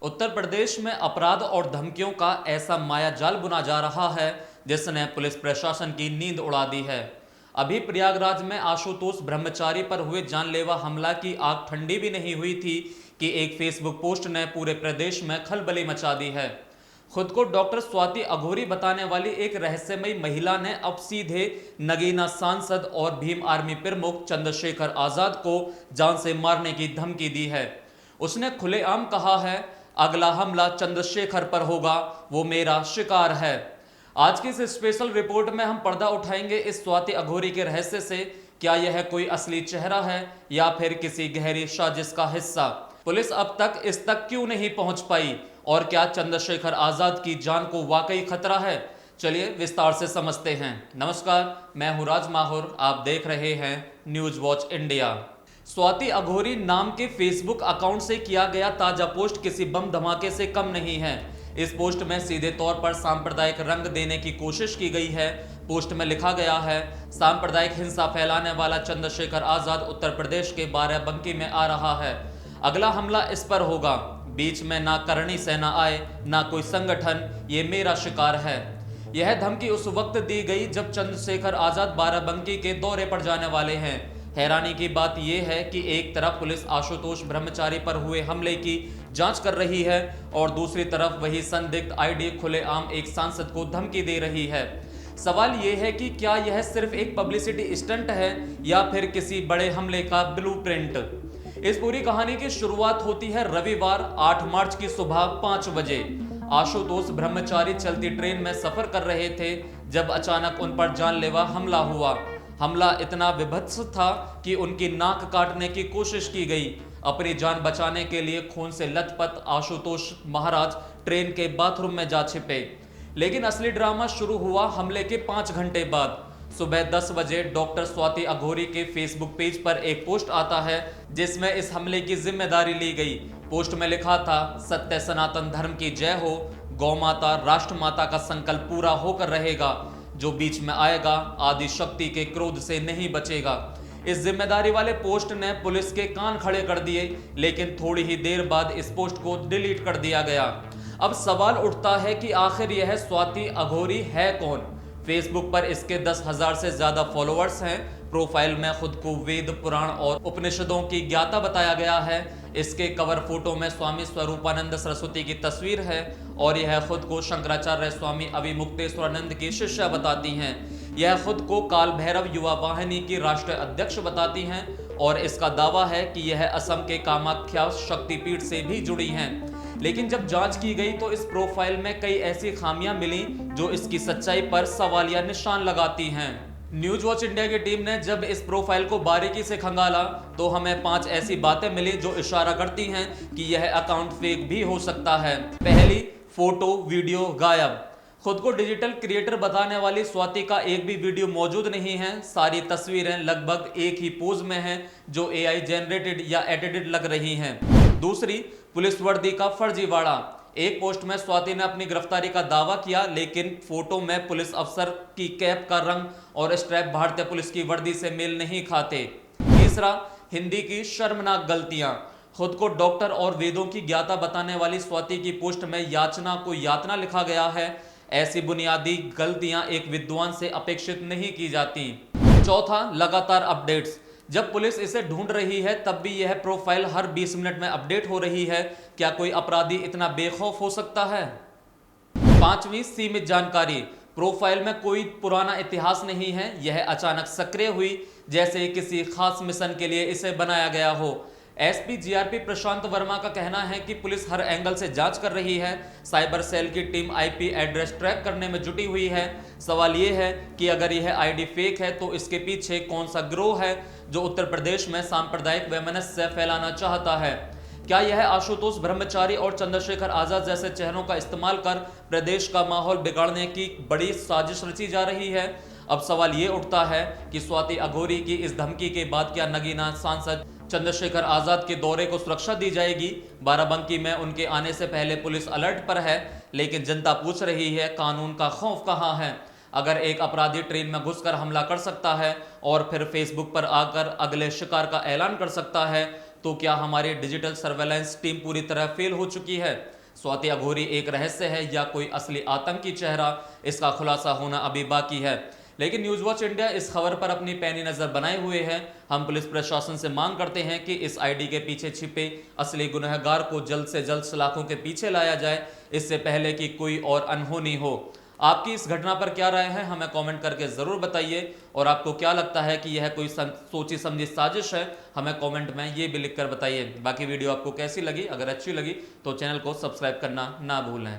उत्तर प्रदेश में अपराध और धमकियों का ऐसा मायाजाल बुना जा रहा है जिसने पुलिस प्रशासन की नींद उड़ा दी है। अभी प्रयागराज में आशुतोष ब्रह्मचारी पर हुए जानलेवा हमला की आग ठंडी भी नहीं हुई थी कि एक फेसबुक पोस्ट ने पूरे प्रदेश में खलबली मचा दी है। खुद को डॉक्टर स्वाति अघोरी बताने वाली एक रहस्यमयी महिला ने अब सीधे नगीना सांसद और भीम आर्मी प्रमुख चंद्रशेखर आजाद को जान से मारने की धमकी दी है। उसने खुलेआम कहा है, अगला हमला चंद्रशेखर पर होगा, वो मेरा शिकार है। आज की इस स्पेशल रिपोर्ट में हम पर्दा उठाएंगे इस स्वाति अघोरी के रहस्य से। क्या यह कोई असली चेहरा है या फिर किसी गहरी साजिश का हिस्सा? पुलिस अब तक इस तक क्यों नहीं पहुंच पाई और क्या चंद्रशेखर आजाद की जान को वाकई खतरा है? चलिए विस्तार से समझते हैं। नमस्कार, मैं हूं राज माहुर, आप देख रहे हैं न्यूज वॉच इंडिया। स्वाति अघोरी नाम के फेसबुक अकाउंट से किया गया ताजा पोस्ट किसी बम धमाके से कम नहीं है। इस पोस्ट में सीधे तौर पर सांप्रदायिक रंग देने की कोशिश की गई है। पोस्ट में लिखा गया है, सांप्रदायिक हिंसा फैलाने वाला चंद्रशेखर आजाद उत्तर प्रदेश के बाराबंकी में आ रहा है। अगला हमला इस पर होगा। बीच में ना करणी सेना आए ना कोई संगठन, ये मेरा शिकार है। यह धमकी उस वक्त दी गई जब चंद्रशेखर आजाद बाराबंकी के दौरे पर जाने वाले हैं। हैरानी की बात यह है कि एक तरफ पुलिस आशुतोष ब्रह्मचारी पर हुए हमले की जांच कर रही है और दूसरी तरफ वही संदिग्ध आईडी खुलेआम एक सांसद को धमकी दे रही है। सवाल यह है कि क्या यह सिर्फ एक पब्लिसिटी स्टंट है या फिर किसी बड़े हमले का ब्लूप्रिंट? इस पूरी कहानी की शुरुआत होती है रविवार 8 मार्च की सुबह 5 बजे। आशुतोष ब्रह्मचारी चलती ट्रेन में सफर कर रहे थे जब अचानक उन पर जानलेवा हमला हुआ। हमला इतना विभत्स था कि उनकी नाक काटने की कोशिश की गई। अपनी जान बचाने के लिए खून से लथपथ आशुतोष महाराज ट्रेन के बाथरूम में जा छिपे। लेकिन असली ड्रामा शुरू हुआ हमले के 5 घंटे बाद। सुबह 10 बजे डॉक्टर स्वाति अघोरी के फेसबुक पेज पर एक पोस्ट आता है जिसमें इस हमले की जिम्मेदारी ली गई। पोस्ट में लिखा था, सत्य सनातन धर्म की जय हो, गौ माता राष्ट्र माता का संकल्प पूरा होकर रहेगा, जो बीच में आएगा आदि शक्ति के क्रोध से नहीं बचेगा। इस जिम्मेदारी वाले पोस्ट ने पुलिस के कान खड़े कर दिए, लेकिन थोड़ी ही देर बाद इस पोस्ट को डिलीट कर दिया गया। अब सवाल उठता है कि आखिर यह स्वाति अघोरी है कौन? फेसबुक पर इसके 10,000 से ज्यादा फॉलोअर्स हैं। प्रोफाइल में खुद को वेद पुराण और उपनिषदों की ज्ञाता बताया गया है। इसके कवर फोटो में स्वामी स्वरूपानंद सरस्वती की तस्वीर है और यह खुद को शंकराचार्य स्वामी अविमुक्तेश्वरानंद की शिष्या बताती हैं। यह खुद को काल भैरव युवा वाहिनी की राष्ट्रीय अध्यक्ष बताती हैं और इसका दावा है कि यह असम के कामाख्या शक्तिपीठ से भी जुड़ी हैं। लेकिन जब जांच की गई तो इस प्रोफाइल में कई ऐसी खामियां मिली जो इसकी सच्चाई पर सवालिया निशान लगाती हैं। न्यूज वॉच इंडिया की टीम ने जब इस प्रोफाइल को बारीकी से खंगाला तो हमें 5 ऐसी बातें मिली जो इशारा करती हैं कि यह अकाउंट फेक भी हो सकता है। पहली, फोटो वीडियो गायब। खुद को डिजिटल क्रिएटर बताने वाली स्वाति का एक भी वीडियो मौजूद नहीं है। सारी तस्वीरें लगभग एक ही पोज में हैं जो एआई जनरेटेड या एडिटेड लग रही हैं। दूसरी, पुलिस वर्दी का फर्जीवाड़ा। एक पोस्ट में स्वाति ने अपनी गिरफ्तारी का दावा किया, लेकिन फोटो में पुलिस अफसर की कैप का रंग और स्ट्रैप भारतीय पुलिस की वर्दी से मेल नहीं खाते। तीसरा, हिंदी की शर्मनाक गलतियां। खुद को डॉक्टर और वेदों की ज्ञाता बताने वाली स्वाति की पोस्ट में याचना को यातना लिखा गया है। ऐसी बुनियादी गलतियां एक विद्वान से अपेक्षित नहीं की जाती। चौथा, लगातार अपडेट्स। जब पुलिस इसे ढूंढ रही है तब भी यह प्रोफाइल हर 20 मिनट में अपडेट हो रही है। क्या कोई अपराधी इतना बेखौफ हो सकता है? पांचवी, सीमित जानकारी। प्रोफाइल में कोई पुराना इतिहास नहीं है। यह अचानक सक्रिय हुई जैसे किसी खास मिशन के लिए इसे बनाया गया हो। एसपी जीआरपी प्रशांत वर्मा का कहना है कि पुलिस हर एंगल से जांच कर रही है। साइबर सेल की टीम आईपी एड्रेस ट्रैक करने में जुटी हुई है। सवाल यह है कि अगर यह आईडी फेक है तो इसके पीछे कौन सा गिरोह है जो उत्तर प्रदेश में सांप्रदायिक वैमनस्य फैलाना चाहता है? क्या यह आशुतोष ब्रह्मचारी और चंद्रशेखर आजाद जैसे चेहरों का इस्तेमाल कर प्रदेश का माहौल बिगाड़ने की बड़ी साजिश रची जा रही है? अब सवाल ये उठता है कि स्वाति अघोरी की इस धमकी के बाद क्या नगीना सांसद चंद्रशेखर आजाद के दौरे को सुरक्षा दी जाएगी? बाराबंकी में उनके आने से पहले पुलिस अलर्ट पर है, लेकिन जनता पूछ रही है, कानून का खौफ कहां है? अगर एक अपराधी ट्रेन में घुसकर हमला कर सकता है और फिर फेसबुक पर आकर अगले शिकार का ऐलान कर सकता है, तो क्या हमारी डिजिटल सर्वेलेंस टीम पूरी तरह फेल हो चुकी है? स्वाति अघोरी एक रहस्य है या कोई असली आतंकी चेहरा, इसका खुलासा होना अभी बाकी है। लेकिन न्यूज वॉच इंडिया इस खबर पर अपनी पैनी नजर बनाए हुए है। हम पुलिस प्रशासन से मांग करते हैं कि इस आईडी के पीछे छिपे असली गुनहगार को जल्द से जल्द सलाखों के पीछे लाया जाए, इससे पहले कि कोई और अनहोनी हो। आपकी इस घटना पर क्या राय है, हमें कमेंट करके जरूर बताइए। और आपको क्या लगता है कि यह कोई सोची समझी साजिश है, हमें कमेंट में ये भी लिखकर बताइए। बाकी वीडियो आपको कैसी लगी, अगर अच्छी लगी तो चैनल को सब्सक्राइब करना ना भूलें।